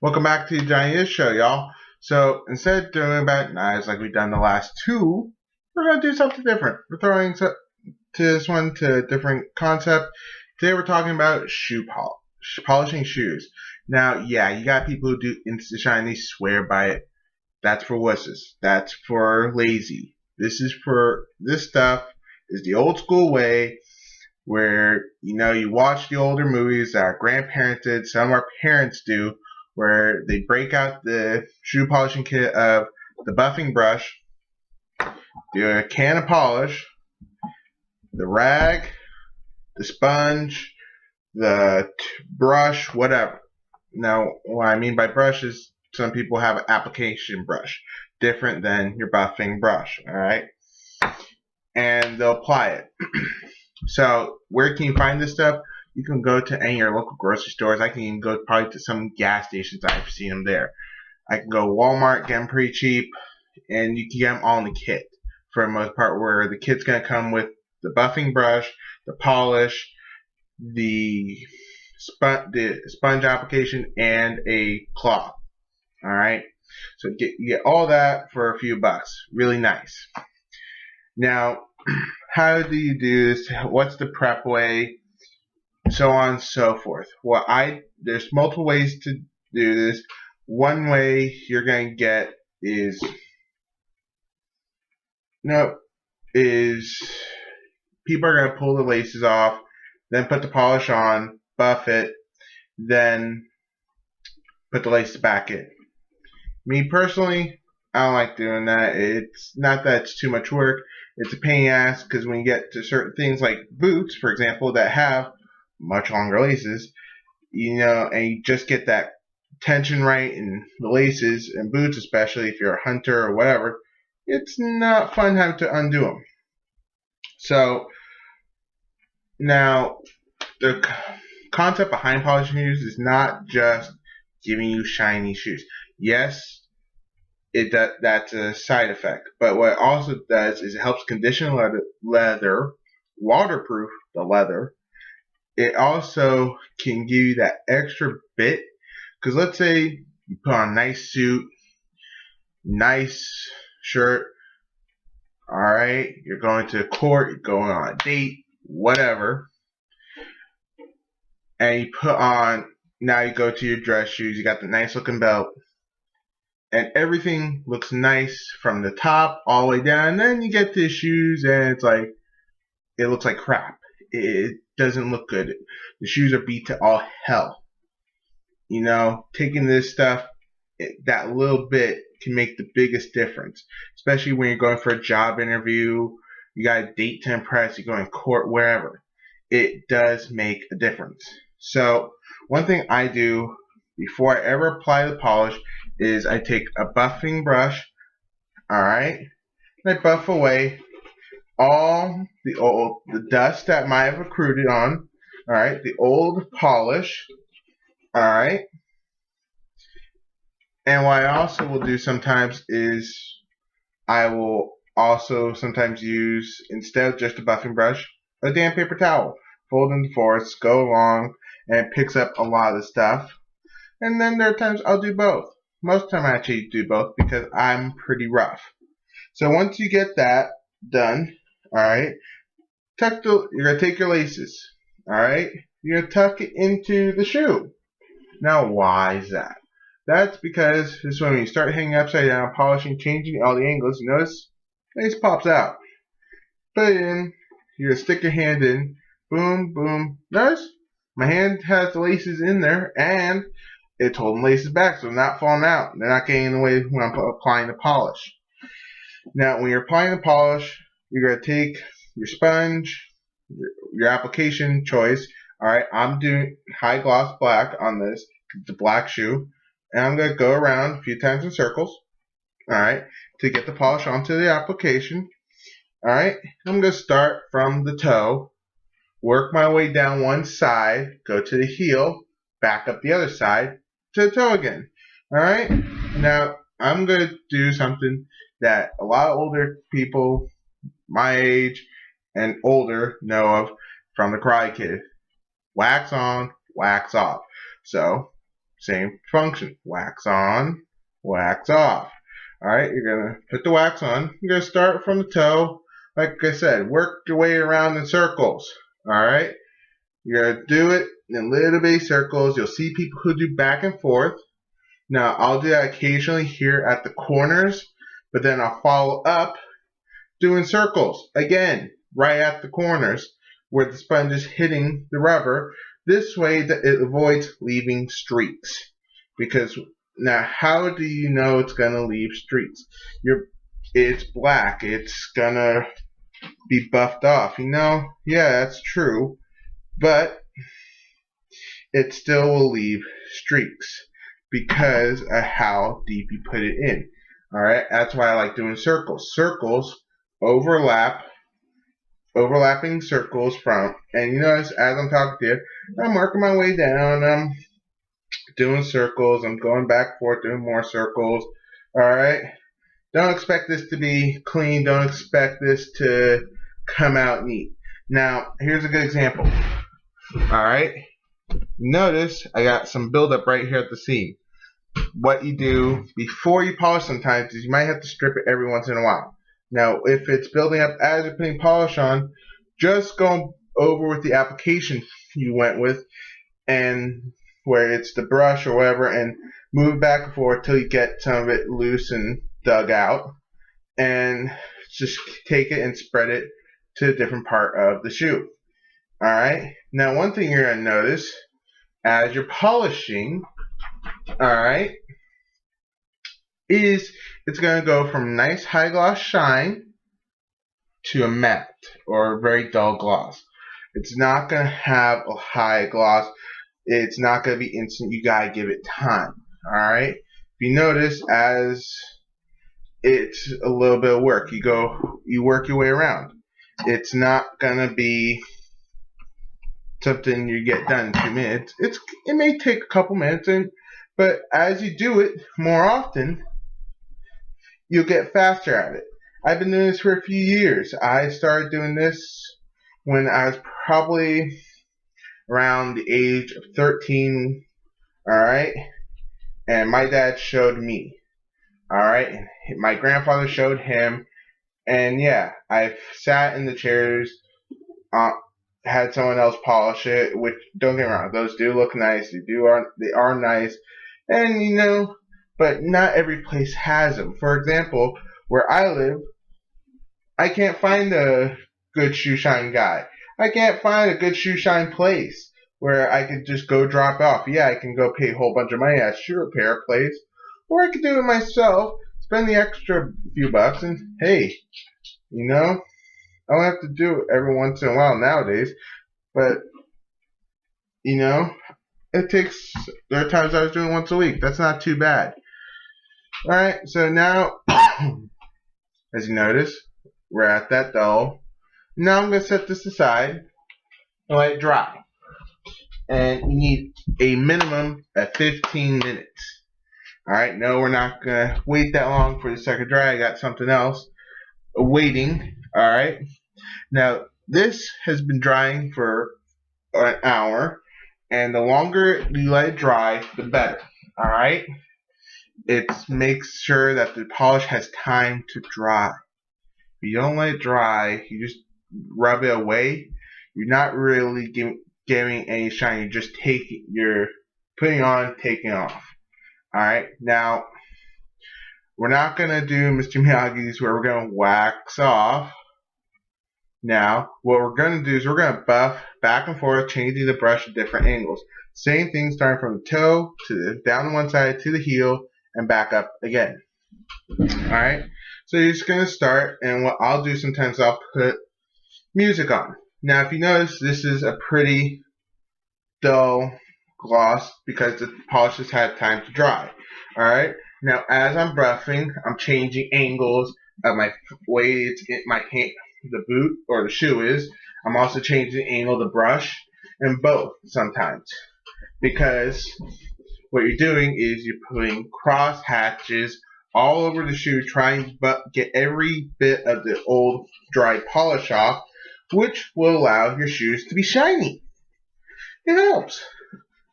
Welcome back to the Jonnyizz show, y'all. So instead of doing about knives like we've done the last two, we're gonna do something different. We're throwing to this one to a different concept. Today we're talking about polishing shoes. Now, yeah, you got people who do Insta shine, they swear by it. That's for wusses. That's for lazy. This stuff is the old school way where you watch the older movies that our grandparents did, some of our parents do, where they break out the shoe polishing kit of the buffing brush, do a can of polish, the rag, the sponge, the brush, whatever. Now, what I mean by brush is some people have an application brush, different than your buffing brush, all right? And they'll apply it. So where can you find this stuff? You can go to any of your local grocery stores. I can even go probably to some gas stations. I've seen them there. I can go Walmart, get them pretty cheap, and you can get them all in the kit for the most part, where the kit's going to come with the buffing brush, the polish, the sponge application, and a cloth. All right, so you get all that for a few bucks. Really nice. Now, how do you do this? What's the prep way? So on and so forth. Well, there's multiple ways to do this. One way you're going to get is people are going to pull the laces off, then put the polish on, buff it, then put the laces back in. Me personally, I don't like doing that. It's not that it's too much work. It's a pain in the ass because when you get to certain things like boots, for example, that have much longer laces, and you just get that tension right in the laces and boots, especially if you're a hunter or whatever, it's not fun having to undo them. So now the concept behind polishing shoes is not just giving you shiny shoes. Yes, that's a side effect, but what it also does is it helps condition leather, waterproof the leather. It also can give you that extra bit, because let's say you put on a nice suit, nice shirt, alright, you're going to court, you're going on a date, whatever, and you put on, now you go to your dress shoes, you got the nice looking belt, and everything looks nice from the top all the way down, and then you get to the shoes and it's like, it looks like crap. It doesn't look good. The shoes are beat to all hell. Taking this stuff, that little bit can make the biggest difference, especially when you're going for a job interview, you got a date to impress, you're going to court, wherever. It does make a difference. So one thing I do before I ever apply the polish is I take a buffing brush, alright, and I buff away all the dust that might have accrued on, alright, the old polish, alright. And what I also will do sometimes is I will also sometimes use, instead of just a buffing brush, a damp paper towel. Fold into fours, go along, and it picks up a lot of the stuff. And then there are times I'll do both. Most of the time I actually do both because I'm pretty rough. So once you get that done, alright, you're going to take your laces, alright, you're going to tuck it into the shoe. Now why is that? That's because this is when you start hanging upside down, polishing, changing all the angles, you notice lace pops out. Put it in, you're going to stick your hand in, boom, boom. Notice my hand has the laces in there and it's holding laces back so they're not falling out. They're not getting in the way when I'm applying the polish. Now when you're applying the polish, you're going to take your sponge, your application choice. Alright, I'm doing high gloss black on this. It's a black shoe. And I'm going to go around a few times in circles, alright, to get the polish onto the application. Alright, I'm going to start from the toe, work my way down one side, go to the heel, back up the other side, to the toe again. Alright, now I'm going to do something that a lot of older people my age and older know of from the Karate Kid. Wax on, wax off. So Same function. Wax on, wax off. Alright, you're going to put the wax on. You're going to start from the toe. Like I said, work your way around in circles. Alright? You're going to do it in little bitty circles. You'll see people who do back and forth. Now, I'll do that occasionally here at the corners, but then I'll follow up doing circles. Again, right at the corners where the sponge is hitting the rubber. This way that it avoids leaving streaks. Because now, how do you know it's going to leave streaks? It's black. It's going to be buffed off. Yeah, that's true. But it still will leave streaks because of how deep you put it in. Alright, that's why I like doing circles. Circles overlapping circles from, and you notice as I'm talking to you, I'm working my way down, I'm doing circles, I'm going back and forth, doing more circles. Alright, don't expect this to be clean, don't expect this to come out neat. Now, here's a good example. Alright, notice I got some buildup right here at the seam. What you do before you polish sometimes is you might have to strip it every once in a while. Now, if it's building up as you're putting polish on, just go over with the application you went with, and where it's the brush or whatever, and move it back and forth till you get some of it loose and dug out, and just take it and spread it to a different part of the shoe. Alright, now one thing you're going to notice as you're polishing, alright, is it's going to go from nice high gloss shine to a matte or a very dull gloss. It's not going to have a high gloss. It's not going to be instant. You got to give it time. Alright? If you notice, as it's a little bit of work, you work your way around. It's not going to be something you get done in 2 minutes. It may take a couple minutes, but as you do it more often, you'll get faster at it. I've been doing this for a few years. I started doing this when I was probably around the age of 13, alright? And my dad showed me, alright? And my grandfather showed him, and yeah, I sat in the chairs, had someone else polish it, which, don't get me wrong, those do look nice, they are nice, and but not every place has them. For example, where I live, I can't find a good shoe shine guy. I can't find a good shoe shine place where I could just go drop off. Yeah, I can go pay a whole bunch of money at a shoe repair place, or I could do it myself, spend the extra few bucks, and hey, I don't have to do it every once in a while nowadays, but there are times I was doing it once a week. That's not too bad. Alright, so now, as you notice, we're at that dull. Now I'm going to set this aside and let it dry. And you need a minimum of 15 minutes. Alright, no, we're not going to wait that long for the second dry. I got something else waiting. Alright, now this has been drying for an hour, and the longer you let it dry, the better. Alright? It makes sure that the polish has time to dry. If you don't let it dry, you just rub it away, you're not really giving any shine. You're putting on, taking off. Alright, now we're not going to do Mr. Miyagi's where we're going to wax off. Now, what we're going to do is we're going to buff back and forth, changing the brush at different angles. Same thing, starting from the toe to down one side to the heel and back up again. Alright, so you're just going to start, and what I'll do sometimes, I'll put music on. Now, if you notice, this is a pretty dull gloss because the polish has had time to dry. Alright, now as I'm buffing, I'm changing angles of my way it's in my hand, the boot or the shoe is. I'm also changing the angle of the brush, and both sometimes, because what you're doing is you're putting cross hatches all over the shoe, trying to get every bit of the old dry polish off, which will allow your shoes to be shiny. It helps.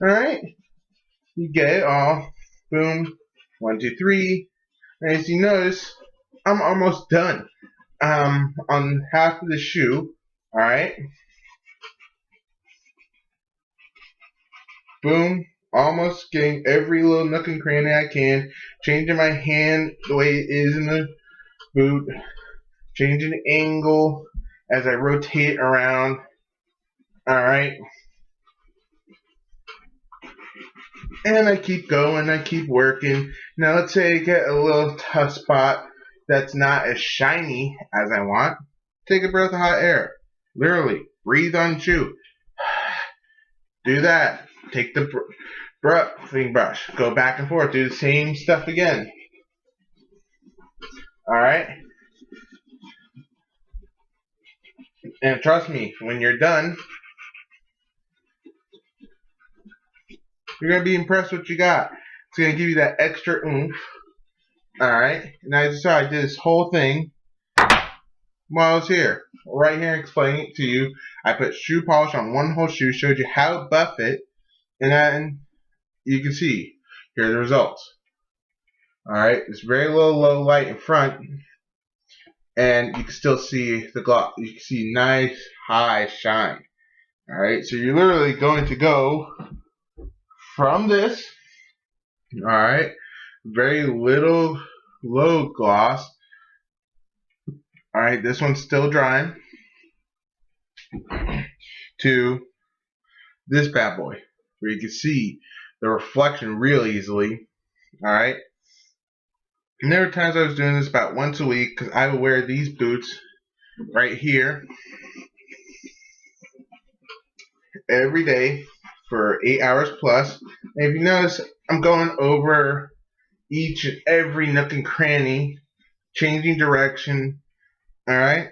Alright? You get it all. Boom. 1, 2, 3. And as you notice, I'm almost done. On half of the shoe. Alright. Boom. Almost getting every little nook and cranny I can. Changing my hand the way it is in the boot. Changing the angle as I rotate around. Alright. And I keep going, I keep working. Now let's say I get a little tough spot that's not as shiny as I want. Take a breath of hot air. Literally, breathe on shoe. Do that. Take the brush. Go back and forth. Do the same stuff again. Alright? And trust me, when you're done, you're going to be impressed with what you got. It's going to give you that extra oomph. Alright? And I decided I did this whole thing while I was here. Right here explaining it to you. I put shoe polish on one whole shoe, showed you how to buff it, and then you can see. Here are the results. Alright? There's very low light in front, and you can still see the gloss. You can see nice high shine. Alright? So you're literally going to go from this, alright, very little low gloss, alright, this one's still drying, to this bad boy, where you can see the reflection real easily, alright. And there were times I was doing this about once a week, because I would wear these boots right here every day for 8 hours plus. And if you notice, I'm going over each and every nook and cranny, changing direction. Alright?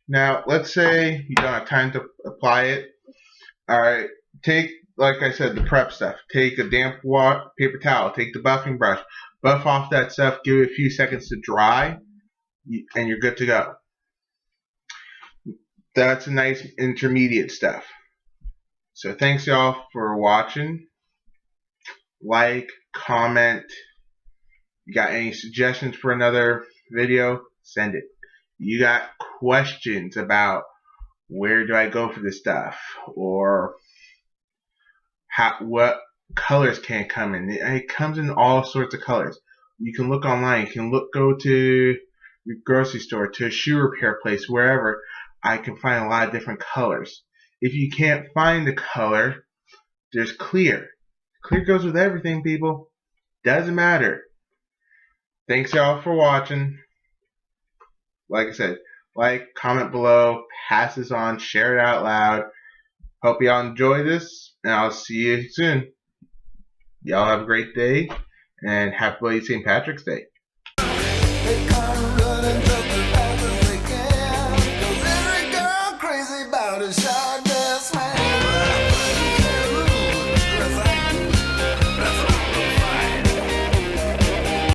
Now, let's say you don't have time to apply it. Alright, take, like I said, the prep stuff. Take a damp paper towel, take the buffing brush, buff off that stuff, give it a few seconds to dry, and you're good to go. That's a nice intermediate stuff. So thanks y'all for watching. Like, comment. You got any suggestions for another video? Send it. You got questions about where do I go for this stuff, or what colors can it come in? It comes in all sorts of colors. You can look online. You can go to your grocery store, to a shoe repair place, wherever. I can find a lot of different colors. If you can't find the color, there's clear. Clear goes with everything, people. Doesn't matter. Thanks y'all for watching. Like I said, like, comment below, pass this on, share it out loud. Hope y'all enjoy this, and I'll see you soon. Y'all have a great day, and happy St. Patrick's Day.